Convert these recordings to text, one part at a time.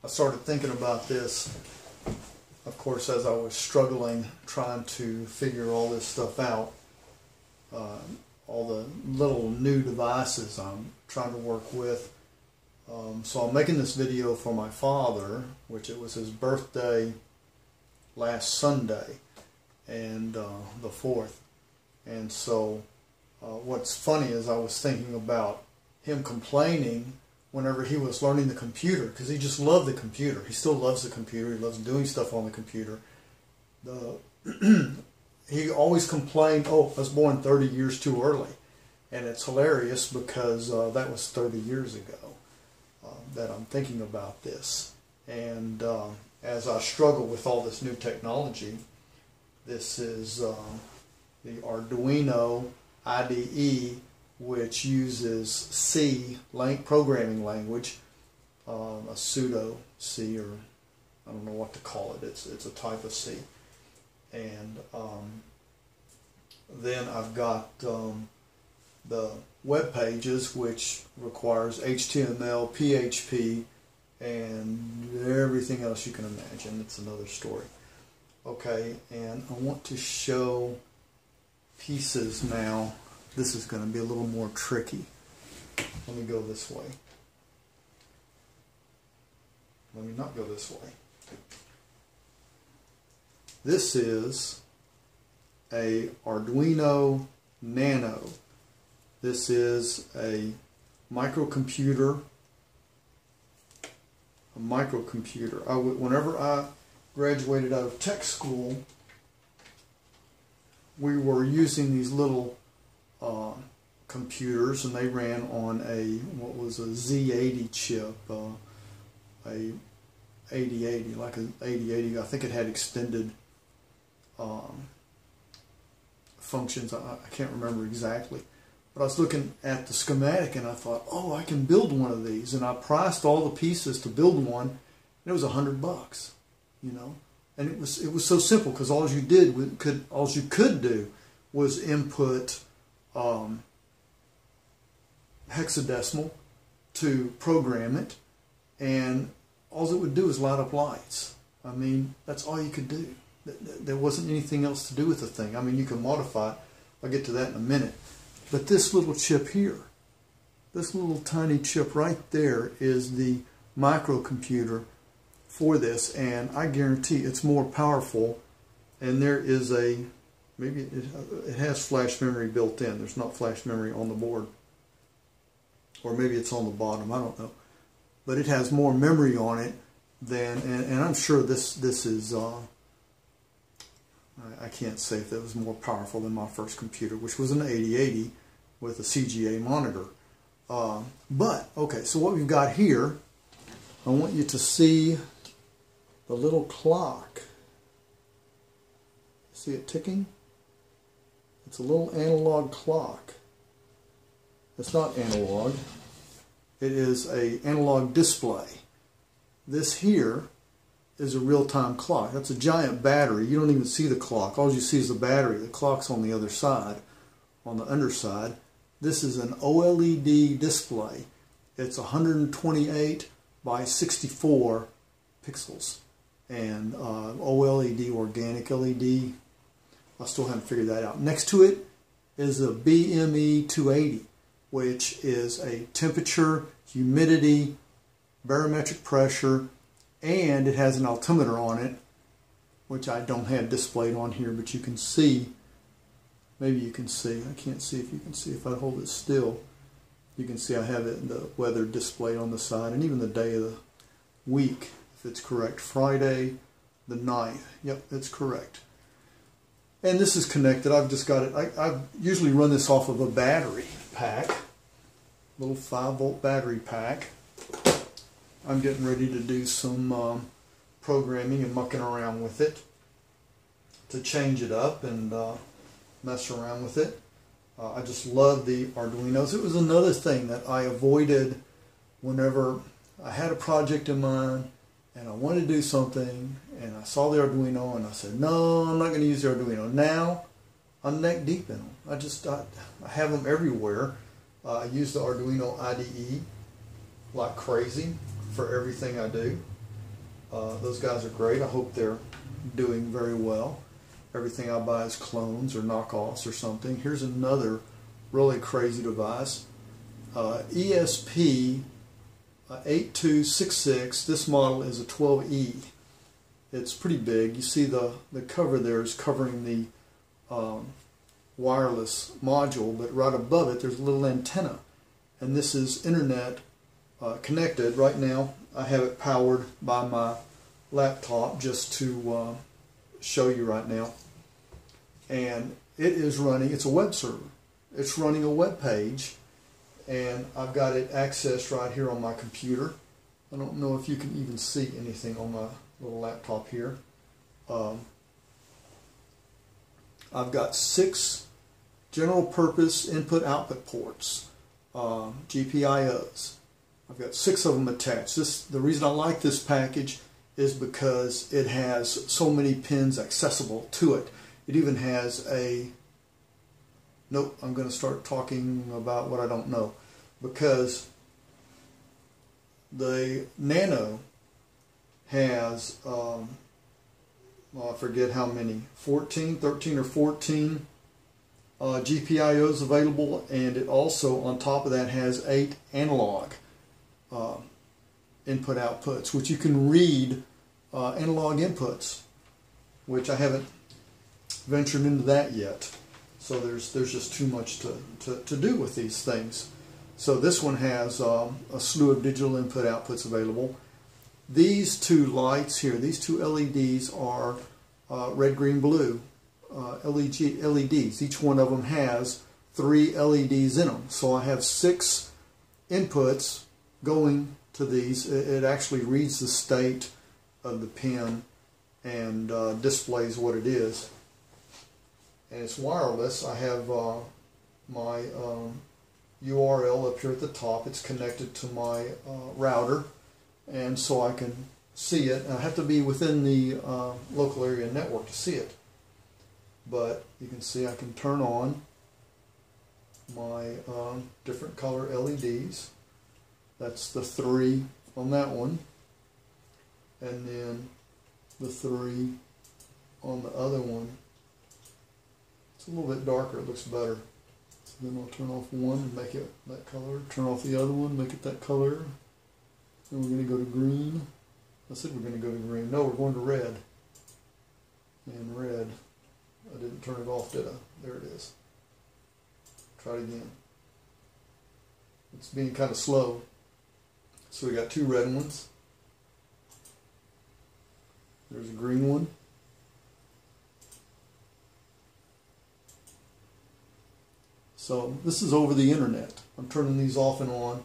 I started thinking about this, of course, as I was struggling trying to figure all this stuff out, all the little new devices I'm trying to work with. So I'm making this video for my father, which it was his birthday last Sunday, and the 4th. And so what's funny is I was thinking about him complaining whenever he was learning the computer, because he just loved the computer. He still loves the computer. He loves doing stuff on the computer. He always complained, oh, I was born 30 years too early. And it's hilarious because that was 30 years ago that I'm thinking about this. And as I struggle with all this new technology, this is the Arduino IDE, which uses C programming language, a pseudo C, or I don't know what to call it. It's a type of C. And then I've got the web pages, which requires HTML, PHP, and everything else you can imagine. It's another story. Okay, and I want to show pieces now. This is going to be a little more tricky. Let me go this way. Let me not go this way. This is a Arduino Nano. This is a microcomputer. Whenever I graduated out of tech school, we were using these little computers, and they ran on what was a Z80 chip, a 8080, like an 8080. I think it had extended functions. I can't remember exactly. But I was looking at the schematic and I thought, oh, I can build one of these. And I priced all the pieces to build one, and it was $100, you know. And it was so simple, because all you could do was input hexadecimal to program it, and all it would do is light up lights. I mean, that's all you could do. There wasn't anything else to do with the thing. I mean, you can modify it. I'll get to that in a minute. But this little chip here, this little tiny chip right there, is the microcomputer for this, and I guarantee it's more powerful. And there is maybe it has flash memory built in. There's not flash memory on the board, or maybe it's on the bottom, I don't know. But it has more memory on it than, and I'm sure this is, I can't say if that was more powerful than my first computer, which was an 8080 with a CGA monitor. But, okay, so what we've got here, I want you to see the little clock. See it ticking? It's a little analog clock. It's not analog. It is an analog display. This here is a real-time clock. That's a giant battery. You don't even see the clock. All you see is the battery. The clock's on the other side, on the underside. This is an OLED display. It's 128 by 64 pixels. And OLED, organic LED, I still haven't figured that out. Next to it is a BME 280, which is a temperature, humidity, barometric pressure, and it has an altimeter on it, which I don't have displayed on here, but you can see. Maybe you can see. I can't see if you can see. If I hold it still, you can see I have it, the weather displayed on the side, and even the day of the week, if it's correct. Friday the 9th. Yep, it's correct. And this is connected. I've just got it. I usually run this off of a battery pack, little 5-volt battery pack. I'm getting ready to do some programming and mucking around with it to change it up and mess around with it. I just love the Arduinos. It was another thing that I avoided whenever I had a project in mind and I wanted to do something, and I saw the Arduino and I said, no, I'm not going to use the Arduino. Now I'm neck deep in them. I have them everywhere. I use the Arduino IDE like crazy for everything I do. Those guys are great. I hope they're doing very well. Everything I buy is clones or knockoffs or something. Here's another really crazy device. ESP 8266. This model is a 12E. It's pretty big. You see the cover there is covering the wireless module, but right above it there's a little antenna. And this is internet connected. Right now I have it powered by my laptop just to show you right now. And it is running, it's a web server. It's running a web page, and I've got it accessed right here on my computer. I don't know if you can even see anything on my little laptop here. I've got 6 general purpose input-output ports, GPIOs. I've got 6 of them attached. The reason I like this package is because it has so many pins accessible to it. It even has a, nope, I'm going to start talking about what I don't know, because the Nano has, well, I forget how many, 13 or 14 GPIOs available, and it also, on top of that, has 8 analog input outputs, which you can read analog inputs, which I haven't ventured into that yet. So there's just too much to do with these things. So this one has a slew of digital input outputs available. These 2 lights here, these 2 LEDs are red, green, blue LEDs. Each one of them has 3 LEDs in them. So I have 6 inputs going to these. It actually reads the state of the pin and displays what it is. And it's wireless. I have my URL up here at the top. It's connected to my router, and so I can see it. I have to be within the local area network to see it. But you can see I can turn on my different color LEDs. That's the 3 on that one, and then the 3 on the other one. It's a little bit darker, it looks better. So then I'll turn off one and make it that color, turn off the other one, make it that color. Then we're going to go to green. I said we're going to go to green. No, we're going to red. And red. I didn't turn it off, did I? There it is. Try it again. It's being kind of slow. So we got 2 red ones. There's a green one. So this is over the internet. I'm turning these off and on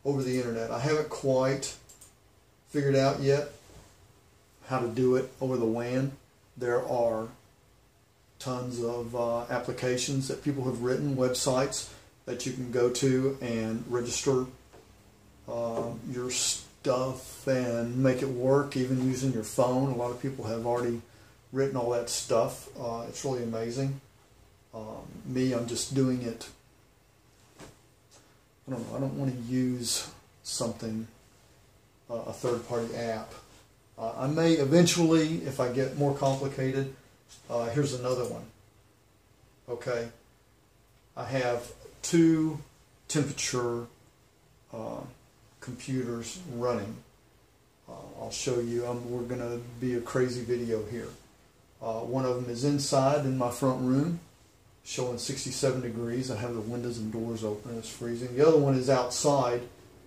over the internet. I haven't quite figured out yet how to do it over the WAN. There are tons of applications that people have written, websites that you can go to and register your stuff and make it work, even using your phone. A lot of people have already written all that stuff. It's really amazing. Me, I'm just doing it. I don't know. I don't want to use something, a third-party app. I may eventually, if I get more complicated. Here's another one. Okay, I have 2 temperature computers running. I'll show you. We're going to be a crazy video here. One of them is inside in my front room, showing 67 degrees. I have the windows and doors open. It's freezing. The other one is outside,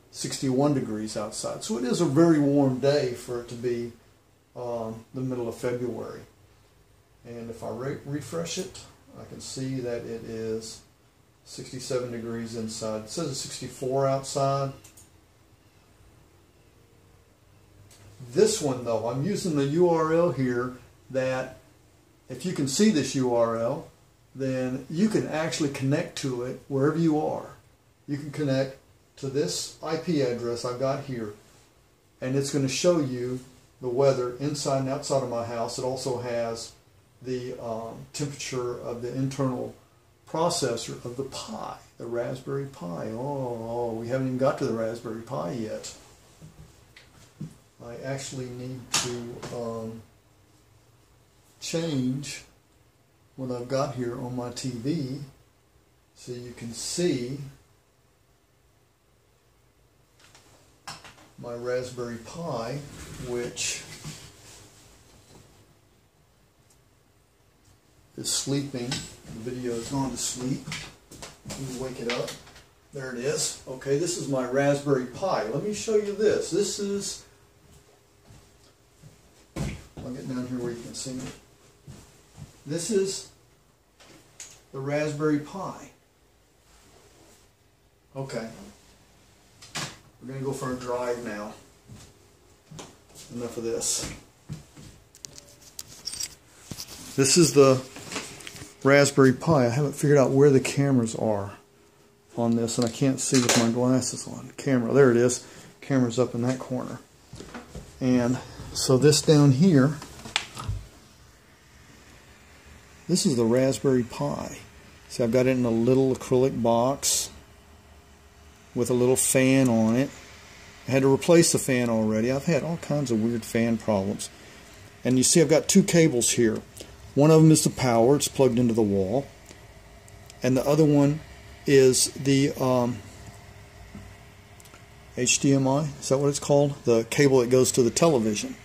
61 degrees outside. So it is a very warm day for it to be the middle of February. And if I refresh it, I can see that it is 67 degrees inside. It says it's 64 outside. This one, though, I'm using the URL here that, if you can see this URL, then you can actually connect to it wherever you are. You can connect to this IP address I've got here, and it's going to show you the weather inside and outside of my house. It also has the temperature of the internal processor of the Pi, the Raspberry Pi. Oh, we haven't even got to the Raspberry Pi yet. I actually need to change what I've got here on my TV so you can see my Raspberry Pi, which is sleeping. The video has gone to sleep. Let me wake it up. There it is. Okay, this is my Raspberry Pi. Let me show you this. This is, I'll get down here where you can see me. This is the Raspberry Pi. Okay. We're going to go for a drive now. Enough of this. This is the Raspberry Pi. I haven't figured out where the cameras are on this, and I can't see with my glasses on. Camera, there it is. Camera's up in that corner. And so this down here, this is the Raspberry Pi. See, I've got it in a little acrylic box with a little fan on it. I had to replace the fan already. I've had all kinds of weird fan problems. And you see I've got two cables here. One of them is the power, it's plugged into the wall. And the other one is the HDMI, is that what it's called? The cable that goes to the television.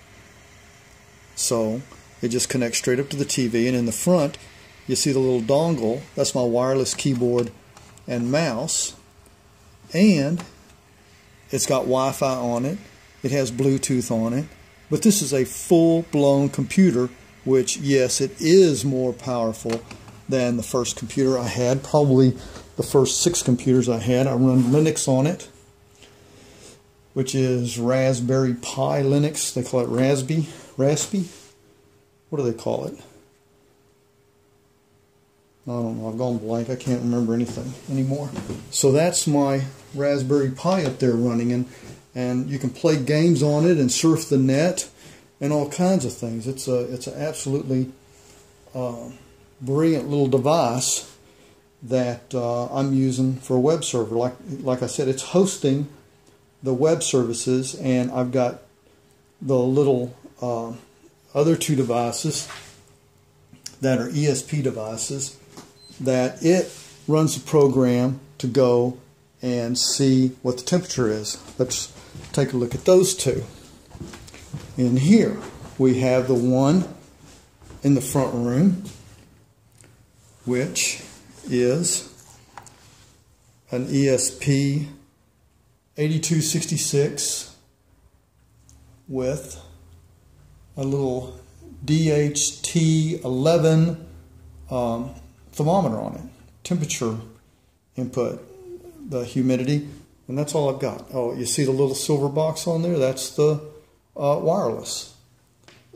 So it just connects straight up to the TV, and in the front you see the little dongle. That's my wireless keyboard and mouse. And it's got Wi-Fi on it. It has Bluetooth on it. But this is a full-blown computer, which, yes, it is more powerful than the first computer I had. Probably the first 6 computers I had. I run Linux on it, which is Raspberry Pi Linux. They call it Raspy. What do they call it? I don't know. I've gone blank. I can't remember anything anymore. So that's my Raspberry Pi up there running, and you can play games on it and surf the net and all kinds of things. It's an absolutely brilliant little device that I'm using for a web server. Like I said, it's hosting the web services, and I've got the little other 2 devices that are ESP devices that it runs a program to go and see what the temperature is. Let's take a look at those 2. In here we have the one in the front room, which is an ESP 8266 with a little DHT11 thermometer on it, temperature input, the humidity, and that's all I've got. Oh, you see the little silver box on there? That's the wireless.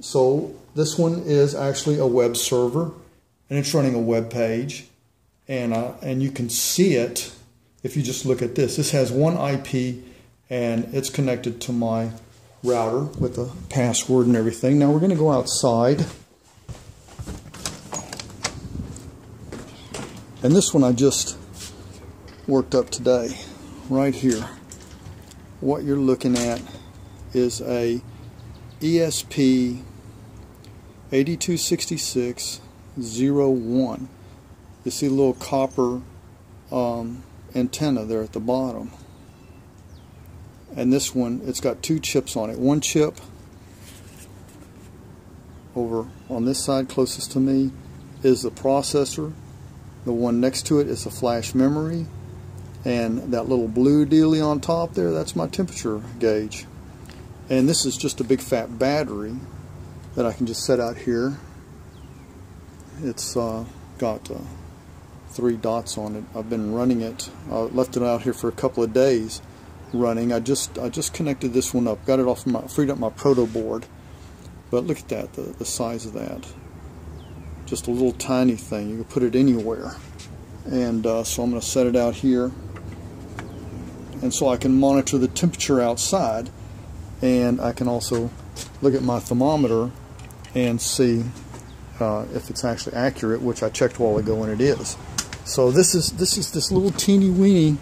So this one is actually a web server, and it's running a web page, and you can see it if you just look at this. This has one IP, and it's connected to my router with a password and everything. Now we're going to go outside. And this one I just worked up today, right here. What you're looking at is a ESP 8266-01. You see a little copper antenna there at the bottom. And this one, it's got 2 chips on it. One chip over on this side closest to me is the processor. The one next to it is a flash memory, and that little blue dealie on top there, that's my temperature gauge. And this is just a big fat battery that I can just set out here. It's got 3 dots on it. I've been running it. I left it out here for a couple of days running. I just connected this one up, got it off freed up my proto board. But look at that, the size of that. Just a little tiny thing. You can put it anywhere. And so I'm going to set it out here, and so I can monitor the temperature outside, and I can also look at my thermometer and see if it's actually accurate, which I checked a while ago, and it is. So this is this little teeny weeny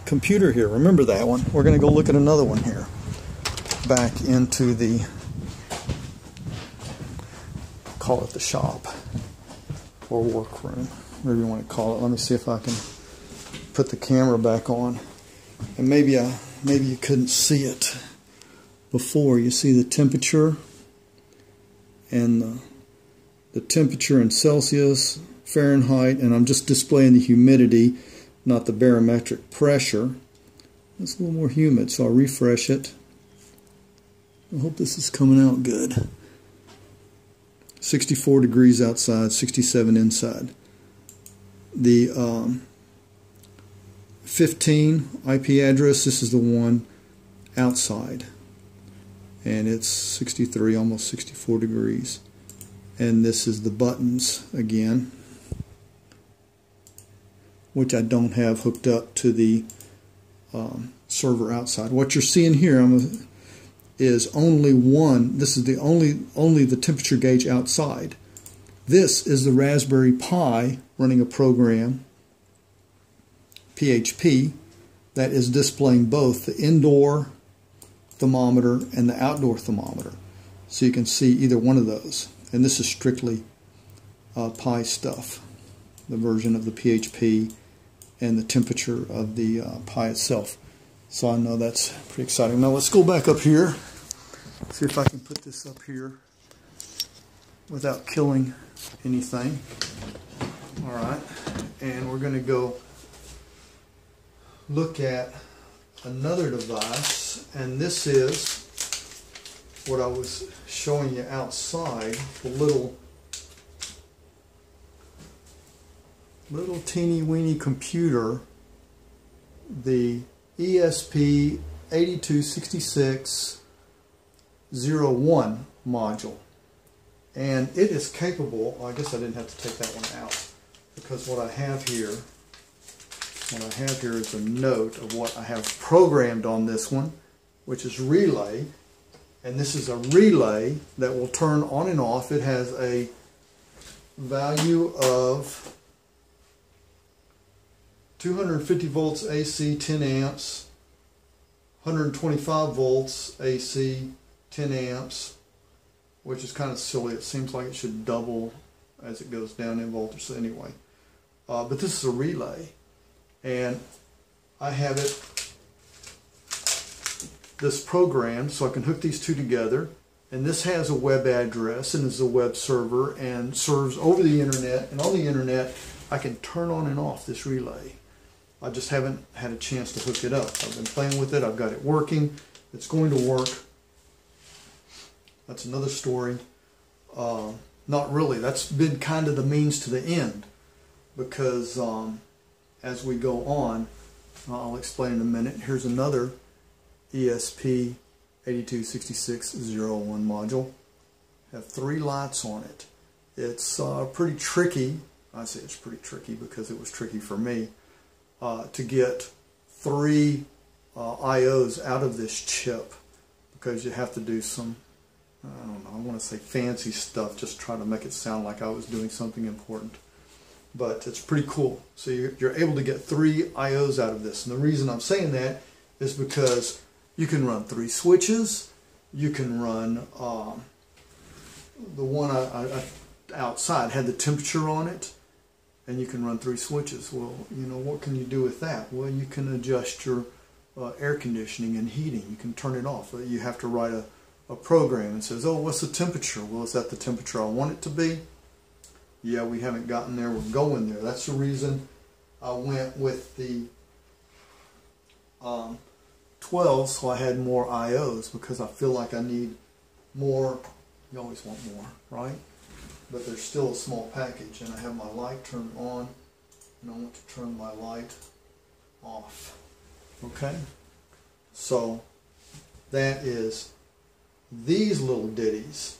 computer here. Remember that one. We're going to go look at another one here. back into the, call it the shop or workroom, whatever you want to call it. Let me see if I can put the camera back on. And maybe you couldn't see it before. You see the temperature and the temperature in Celsius, Fahrenheit, and I'm just displaying the humidity, not the barometric pressure. It's a little more humid, so I'll refresh it. I hope this is coming out good. 64 degrees outside, 67 inside. The 15 IP address, this is the one outside. And it's 63, almost 64 degrees. And this is the buttons again, which I don't have hooked up to the server outside. What you're seeing here is only one. This is the only the temperature gauge outside. This is the Raspberry Pi running a program, PHP, that is displaying both the indoor thermometer and the outdoor thermometer. So you can see either one of those. And this is strictly Pi stuff, the version of the PHP and the temperature of the Pi itself. So I know that's pretty exciting. Now let's go back up here. See if I can put this up here without killing anything. Alright, and we're going to go look at another device, and this is what I was showing you outside, the little teeny weeny computer, the ESP826601 module. And it is capable, I guess I didn't have to take that one out, because what I have here is a note of what I have programmed on this one, which is relay. And this is a relay that will turn on and off. It has a value of 250 volts AC, 10 amps, 125 volts AC, 10 amps, which is kind of silly. It seems like it should double as it goes down in voltage. So anyway, but this is a relay, and I have this program so I can hook these two together, and this has a web address and is a web server and serves over the internet, and on the internet I can turn on and off this relay. I just haven't had a chance to hook it up. I've been playing with it. I've got it working. It's going to work. That's another story. Not really. That's been kind of the means to the end, because as we go on, I'll explain in a minute. Here's another ESP826601 module. Have 3 lights on it. It's pretty tricky. I say it's pretty tricky because it was tricky for me to get 3 IOs out of this chip, because you have to do some, I don't know, I want to say fancy stuff, just try to make it sound like I was doing something important. But it's pretty cool. So you're able to get 3 IOs out of this. And the reason I'm saying that is because you can run 3 switches. You can run the one I outside had the temperature on it, and you can run 3 switches. Well, you know, what can you do with that? Well, you can adjust your air conditioning and heating. You can turn it off. You have to write a program that says, oh, what's the temperature? Well, is that the temperature I want it to be? Yeah, we haven't gotten there. We're going there. That's the reason I went with the 12, so I had more IOs, because I feel like I need more. You always want more, right? But there's still a small package, and I have my light turned on, and I want to turn my light off. Okay? So that is these little ditties,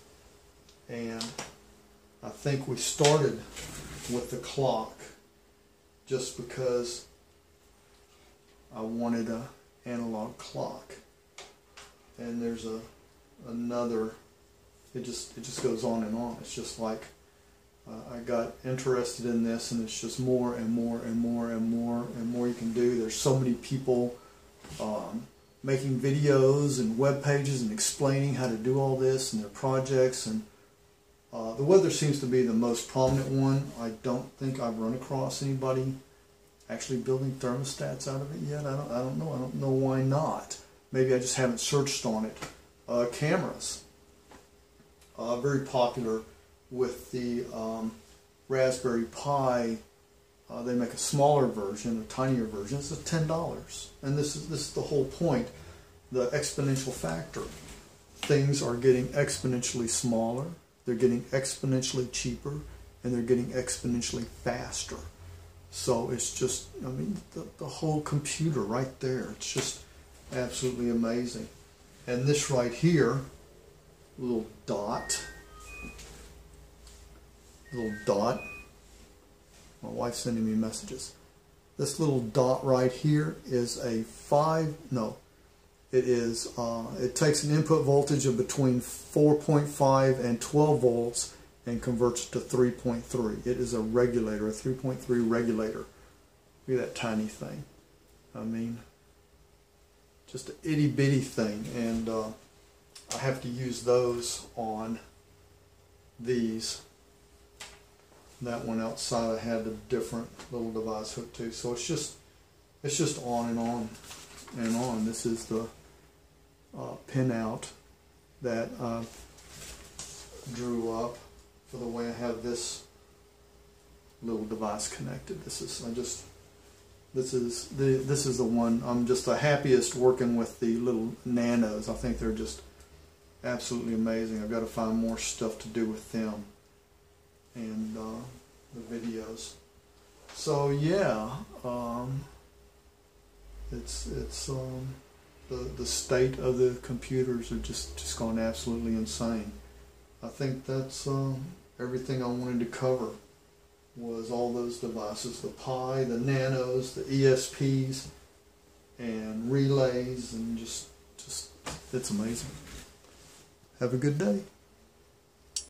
and I think we started with the clock just because I wanted an analog clock. And there's another, it just goes on and on. It's just like I got interested in this, and it's just more and more and more and more and more you can do. There's so many people making videos and web pages and explaining how to do all this and their projects. And the weather seems to be the most prominent one. I don't think I've run across anybody actually building thermostats out of it yet. I don't know. I don't know why not. Maybe I just haven't searched on it. Cameras. Very popular with the Raspberry Pi. They make a smaller version, a tinier version. It's $10, and this is the whole point, the exponential factor. Things are getting exponentially smaller, they're getting exponentially cheaper, and they're getting exponentially faster. So it's just, I mean, the whole computer right there, it's just absolutely amazing. And this right here, little dot. My wife's sending me messages. This little dot right here is a it takes an input voltage of between 4.5 and 12 volts and converts it to 3.3. It is a regulator, a 3.3 regulator. Look at that tiny thing. I mean, just an itty bitty thing, and I have to use those on these. That one outside I had a different little device hooked to, so it's just on and on and on. This is the pinout that I drew up for the way I have this little device connected. This is the one I'm just the happiest working with, the little nanos. I think they're just absolutely amazing. I've got to find more stuff to do with them and the videos. So yeah, it's the state of the computers are just gone absolutely insane. I think that's everything I wanted to cover, was all those devices, the Pi, the Nanos, the ESPs, and relays, and just it's amazing. Have a good day.